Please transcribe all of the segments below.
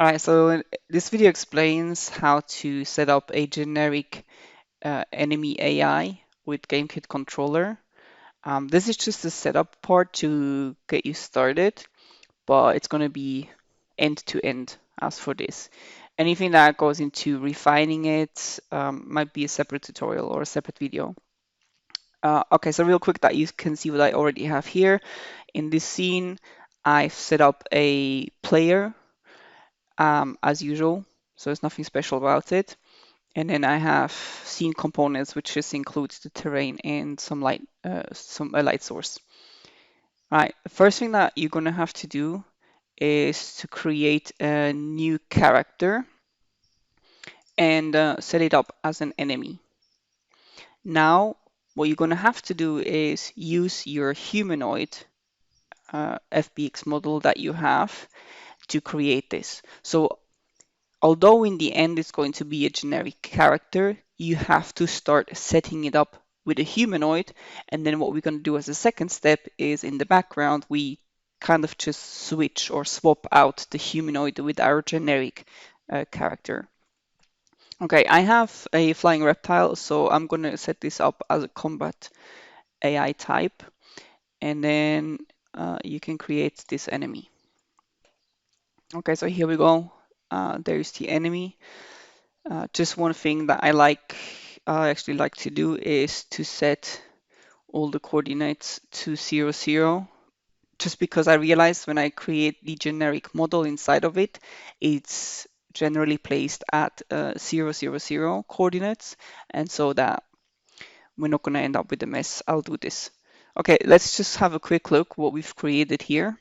All right, so this video explains how to set up a generic enemy AI with GameKitController. This is just the setup part to get you started, but it's going to be end to end as for this. Anything that goes into refining it might be a separate tutorial or a separate video. Okay, so real quick that you can see what I already have here. In this scene, I've set up a player as usual, so there's nothing special about it. And then I have scene components, which just includes the terrain and some light source. All right, the first thing that you're gonna have to do is to create a new character and set it up as an enemy. Now, what you're gonna have to do is use your humanoid FBX model that you have to create this. So although in the end it's going to be a generic character, you have to start setting it up with a humanoid. And then what we're going to do as a second step is in the background, we kind of just switch or swap out the humanoid with our generic character. Okay, I have a flying reptile, so I'm going to set this up as a combat AI type. And then you can create this enemy. Okay, so here we go. There's the enemy. Just one thing that I actually like to do is to set all the coordinates to 0, 0, just because I realized when I create the generic model inside of it, it's generally placed at 0, 0, 0 coordinates, and so that we're not going to end up with a mess. I'll do this. Okay, let's just have a quick look what we've created here.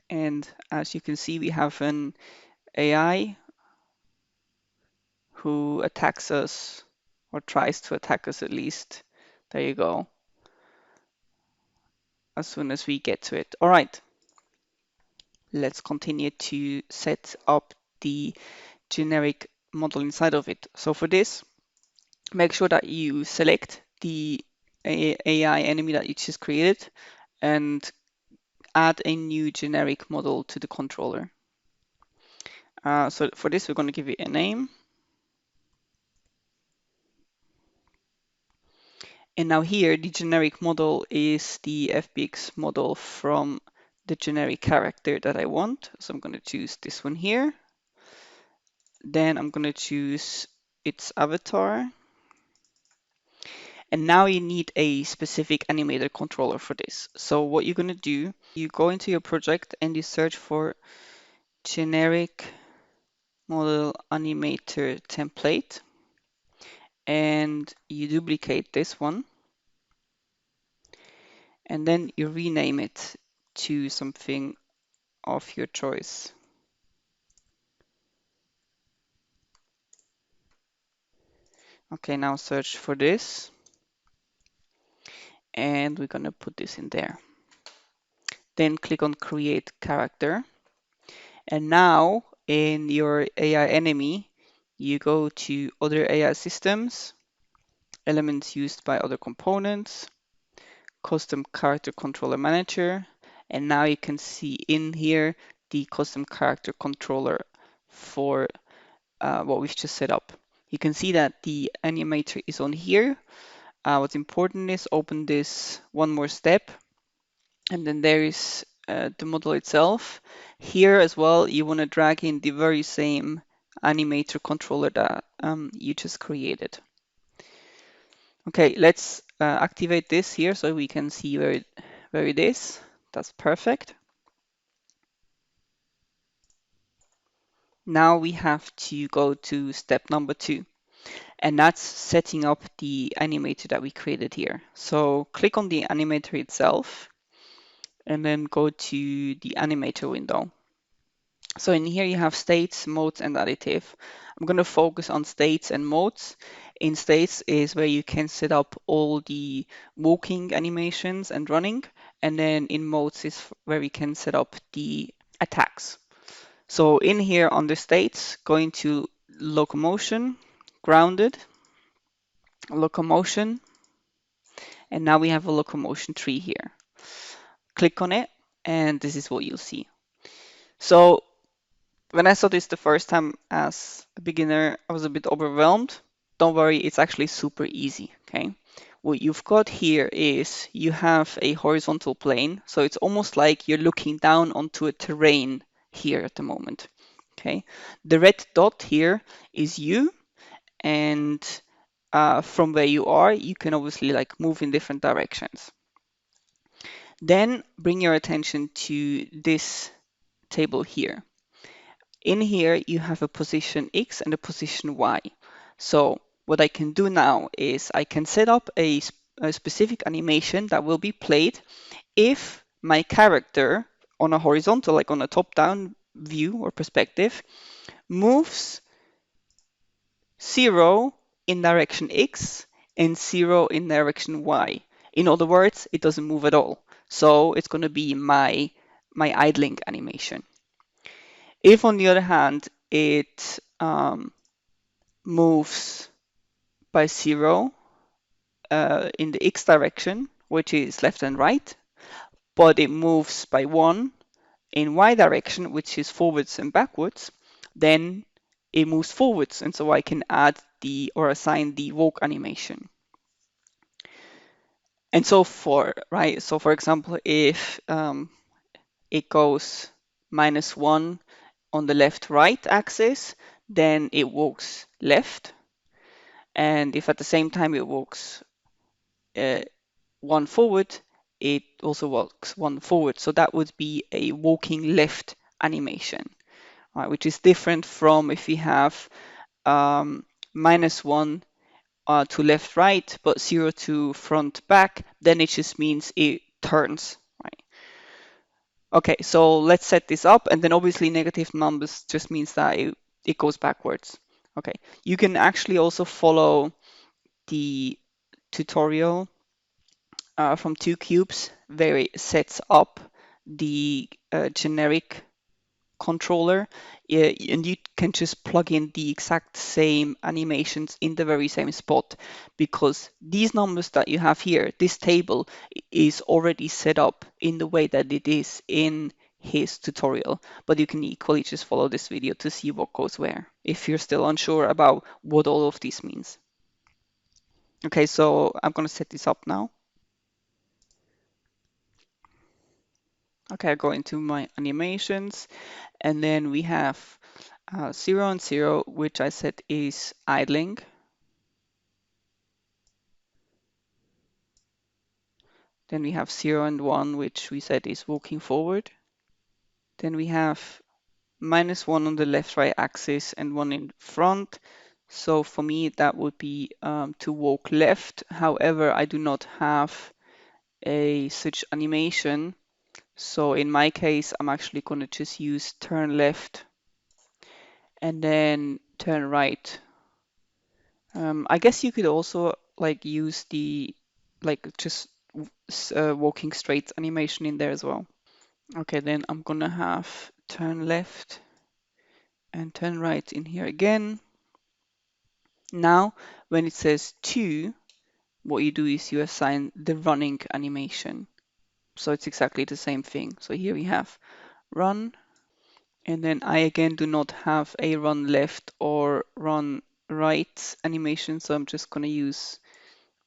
And as you can see, we have an AI who attacks us or tries to attack us at least. There you go. As soon as we get to it. All right. Let's continue to set up the generic model inside of it. So for this, make sure that you select the AI enemy that you just created and add a new generic model to the controller. So for this, we're going to give it a name. And now here, the generic model is the FBX model from the generic character that I want. So I'm going to choose this one here. Then I'm going to choose its avatar. And now you need a specific animator controller for this. So what you're going to do, you go into your project and you search for generic model animator template. And you duplicate this one. And then you rename it to something of your choice. Okay, now search for this. And we're going to put this in there. Then click on Create Character. And now in your AI enemy, you go to Other AI Systems, Elements Used by Other Components, Custom Character Controller Manager. And now you can see in here the custom character controller for what we've just set up. You can see that the animator is on here. What's important is open this one more step, and then there is the model itself. Here as well, you want to drag in the very same animator controller that you just created. Okay, let's activate this here so we can see where it is. That's perfect. Now we have to go to step number 2. And that's setting up the animator that we created here. So click on the animator itself and then go to the animator window. So in here you have states, modes, and additive. I'm going to focus on states and modes. In states is where you can set up all the walking animations and running. And then in modes is where we can set up the attacks. So in here under states, going to locomotion, grounded, locomotion, and now we have a locomotion tree here. Click on it, and this is what you'll see. So When I saw this the first time as a beginner, I was a bit overwhelmed. Don't worry, it's actually super easy, okay? What you've got here is you have a horizontal plane, so it's almost like you're looking down onto a terrain here at the moment, okay? The red dot here is you, and from where you are, you can obviously like move in different directions. Then bring your attention to this table here. In here, you have a position X and a position Y. So what I can do now is I can set up a specific animation that will be played if my character on a horizontal, like on a top-down view or perspective, moves 0 in direction X and 0 in direction Y. In other words, it doesn't move at all. So it's going to be my idling animation. If, on the other hand, it moves by 0 in the X direction, which is left and right, but it moves by 1 in Y direction, which is forwards and backwards, then it moves forwards. And so I can add the or assign the walk animation. And so so for example, if it goes -1 on the left-right axis, then it walks left. And if at the same time it walks uh, 1 forward, it also walks 1 forward. So that would be a walking left animation, right, which is different from if we have -1 to left right, but 0 to front back, then it just means it turns, right? Okay, so let's set this up, and then obviously negative numbers just means that it goes backwards. Okay, you can actually also follow the tutorial from 2Cubes where it sets up the generic controller, and you can just plug in the exact same animations in the very same spot, because these numbers that you have here, this table is already set up in the way that it is in his tutorial, but you can equally just follow this video to see what goes where if you're still unsure about what all of this means. Okay, so I'm going to set this up now. Okay, I go into my animations, and then we have 0 and 0, which I set is idling. Then we have 0 and 1, which we said is walking forward. Then we have -1 on the left-right axis and 1 in front. So for me, that would be to walk left. However, I do not have a such animation. So in my case, I'm actually going to just use turn left and then turn right. I guess you could also like use the just walking straight animation in there as well. Okay, then I'm gonna have turn left and turn right in here again. Now, when it says 2, what you do is you assign the running animation. So it's exactly the same thing. So here we have run, and then I again do not have a run left or run right animation, so I'm just gonna use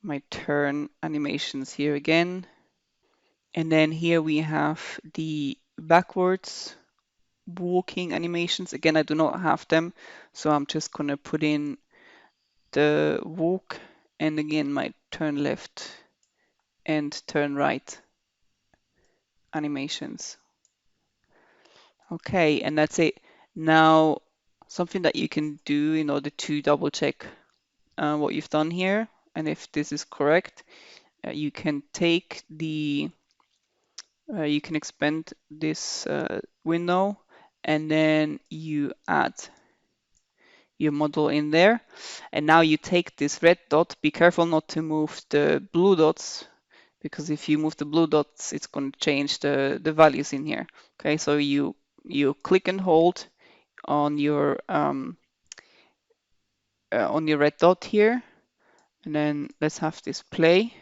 my turn animations here again. And then here we have the backwards walking animations. Again, I do not have them, so I'm just gonna put in the walk and again my turn left and turn right animations. Okay, and that's it. Now, something that you can do in order to double check what you've done here, and if this is correct, you can take you can expand this window, and then you add your model in there. And now you take this red dot, be careful not to move the blue dots, because if you move the blue dots, it's going to change the values in here. Okay, so you click and hold on your red dot here, and then let's have this play.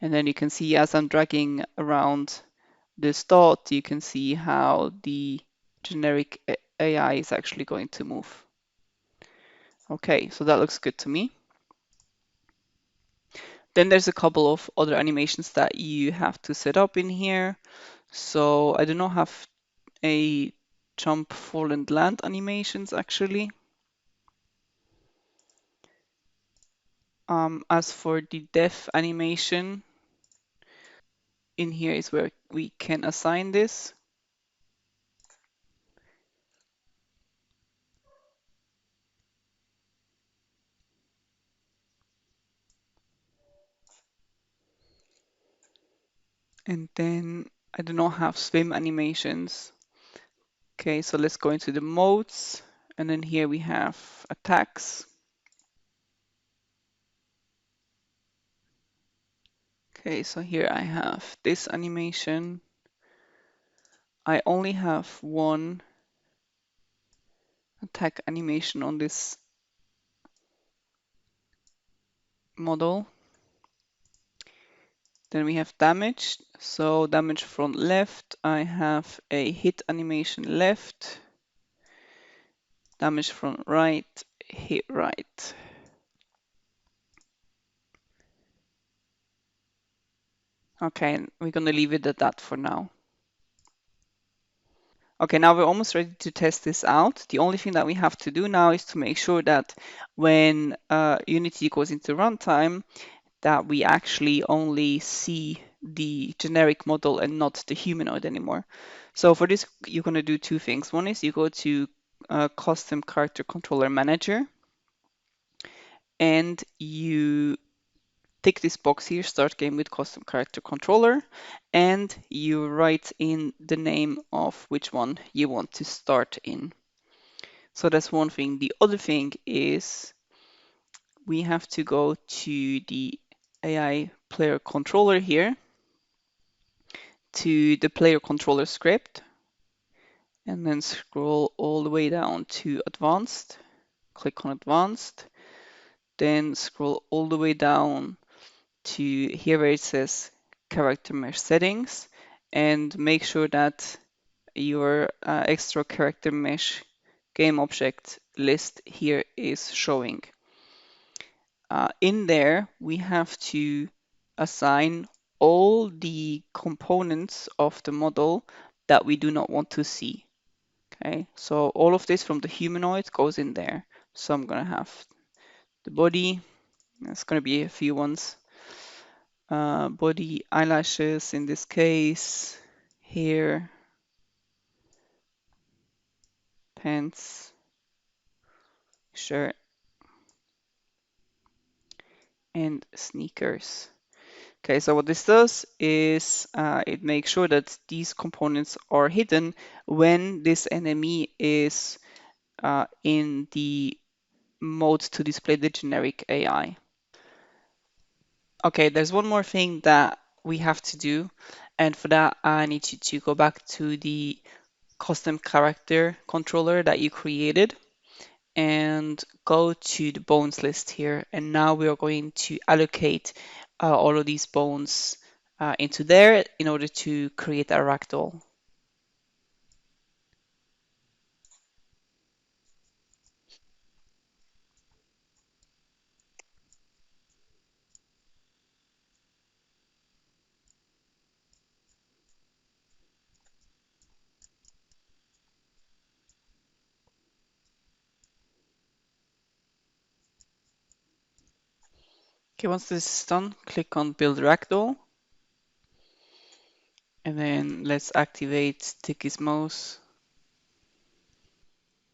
And then you can see as I'm dragging around this dot, you can see how the generic AI is actually going to move. Okay, so that looks good to me. Then there's a couple of other animations that you have to set up in here. So I do not have a jump, fall, and land animations actually. As for the def animation, in here is where we can assign this. And then I do not have swim animations. Okay, so let's go into the modes. And then here we have attacks. Okay, so here I have this animation. I only have one attack animation on this model. Then we have damage. So damage from left, I have a hit animation left. Damage from right, hit right. Okay, and we're gonna leave it at that for now. Okay, now we're almost ready to test this out. The only thing that we have to do now is to make sure that when Unity goes into runtime, that we actually only see the generic model and not the humanoid anymore. So for this, you're going to do two things. One is you go to Custom Character Controller Manager, and you tick this box here, Start Game with Custom Character Controller, and you write in the name of which one you want to start in. So that's one thing. The other thing is we have to go to the AI player controller here, to the player controller script, and then scroll all the way down to advanced. Click on advanced, then scroll all the way down to here where it says character mesh settings, and make sure that your extra character mesh game object list here is showing. In there, we have to assign all the components of the model that we do not want to see. Okay, so all of this from the humanoid goes in there. So I'm gonna have the body, there's gonna be a few ones. Body, eyelashes in this case, hair, pants, shirt, and sneakers. Okay, so what this does is it makes sure that these components are hidden when this enemy is in the mode to display the generic AI. Okay, there's one more thing that we have to do, and for that I need you to go back to the custom character controller that you created and go to the bones list here. And now we are going to allocate all of these bones into there in order to create a ragdoll. Okay, once this is done, click on Build Ragdoll. And then let's activate the gizmos.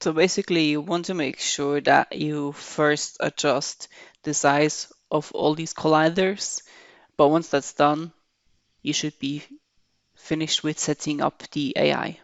So basically, you want to make sure that you first adjust the size of all these colliders. But once that's done, you should be finished with setting up the AI.